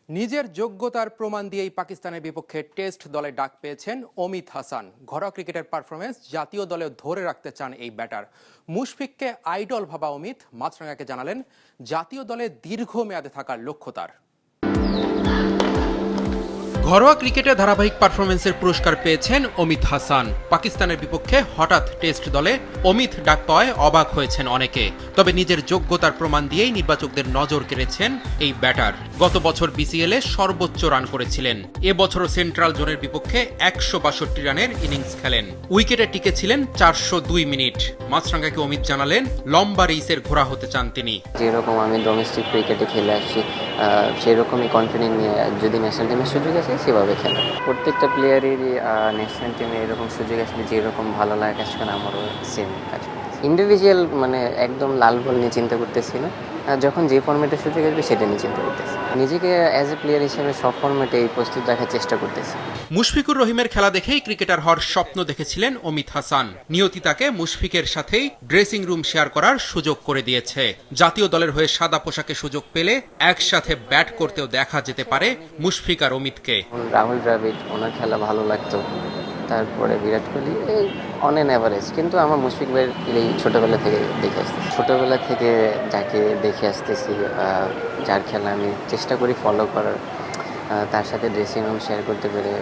নিজের যোগ্যতার প্রমাণ দিয়েই পাকিস্তানের বিপক্ষে টেস্ট দলে ডাক পেয়েছেন অমিত হাসান। ঘরোয়া ক্রিকেটের পারফরমেন্স জাতীয় দলে ধরে রাখতে চান এই ব্যাটার। মুশফিককে আইডল ভাবা অমিত মাছরাঙাকে জানালেন জাতীয় দলে দীর্ঘমেয়াদে থাকার লক্ষ্য তার। ঘরোয়া ক্রিকেটে ধারাবাহিক পারফরমেন্সের পুরস্কার পেয়েছেন অমিত হাসান। পাকিস্তানের বিপক্ষে হঠাৎ টেস্ট দলে অমিত ডাক পাওয়ায় অবাক হয়েছেন অনেকে। তবে নিজের যোগ্যতার প্রমাণ দিয়েই নির্বাচকদের নজর কেড়েছেন এই ব্যাটার। গত বছর বিসিএলে সর্বোচ্চ রান করেছিলেন। এবছরও সেন্ট্রাল জোনের বিপক্ষে ১৬২ রানের ইনিংস খেলেন। উইকেটে টিকেছিলেন ৪০২ মিনিট। মাছরাঙ্গাকে অমিত জানালেন লম্বা রেসের ঘোড়া হতে চান তিনি। যেরকম আমি ডোমেস্টিক ক্রিকেটে খেলে আসছি সেরকমই কনফিডেন্ট নিয়ে যদি ন্যাশনাল টিমের সুযোগ আছে সেভাবে খেলা। প্রত্যেকটা প্লেয়ারেরই ন্যাশনাল টিমে এরকম সুযোগ আসলে যেরকম ভালো লাগে কাজ করে আমারও সেম কাজ করতেছে। ইন্ডিভিজুয়াল মানে একদম লাল বল নিয়ে চিন্তা করতেছি না, যখন যে ফর্মেটে সুযোগ আসবে সেটা নিয়ে চিন্তা করতেছি। নিজেকে অ্যাজ এ প্লেয়ার হিসেবে সব ফর্মেটে প্রস্তুত রাখার চেষ্টা করতেছি। মুশফিকুর রহিমের খেলা দেখেই ক্রিকেটার হওয়ার স্বপ্ন দেখেছিলেন অমিত হাসান। নিয়তি তাকে মুশফিকের সাথেই ড্রেসিং রুম শেয়ার করার সুযোগ করে দিয়েছে। জাতীয় দলের হয়ে সাদা পোশাকে সুযোগ পেলে একসাথে ব্যাট করতেও দেখা যেতে পারে মুশফিক আর অমিতকে। রাহুল দ্রাবিড় ওনার খেলা ভালো লাগতো, তারপরে Virat Kohli on an average. কিন্তু আমার মুশফিক ভাইয়ের এই ছোটোবেলা থেকে দেখে আসতেছি, ছোটোবেলা থেকে যাকে দেখে আসতেছি, যার খেলা আমি চেষ্টা করি ফলো করার, তার সাথে ড্রেসিং রুম শেয়ার করতে পেরে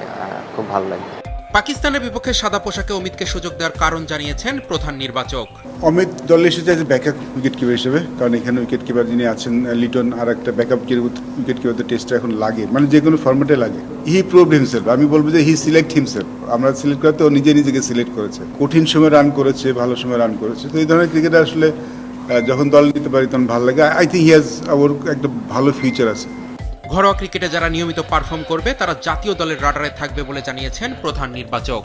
খুব ভালো লাগে। পাকিস্তানের বিপক্ষে সাদা পোশাকে অমিতকে সুযোগ দেওয়ার কারণ জানিয়েছেন প্রধান নির্বাচক। অমিত দলে এসেছে এজ ব্যাকআপ উইকেট কিপার হিসেবে, কারণ এখানে উইকেট কিপার যিনি আছেন লিটন আর একটা ব্যাকআপ উইকেট কিপার টেস্টটা এখন লাগে, মানে যে কোনো ফর্মেটে লাগে। হি প্রুভড হিমসেলফ, আমি বলবো যে হি সিলেক্ট হিমসেলফ। আমরা সিলেক্ট করতে ও নিজেকে সিলেক্ট করেছে, কঠিন সময় রান করেছে, ভালো সময় রান করেছে। তো এই ধরনের ক্রিকেটার আসলে যখন দল নিতে পারি তখন ভালো লাগে। আই থিঙ্ক হি হ্যাজ ওর একটা ভালো ফিউচার আছে। ঘরোয়া ক্রিকেটে যারা নিয়মিত পারফর্ম করবে তারা জাতীয় দলের রাডারে থাকবে বলে জানিয়েছেন প্রধান নির্বাচক।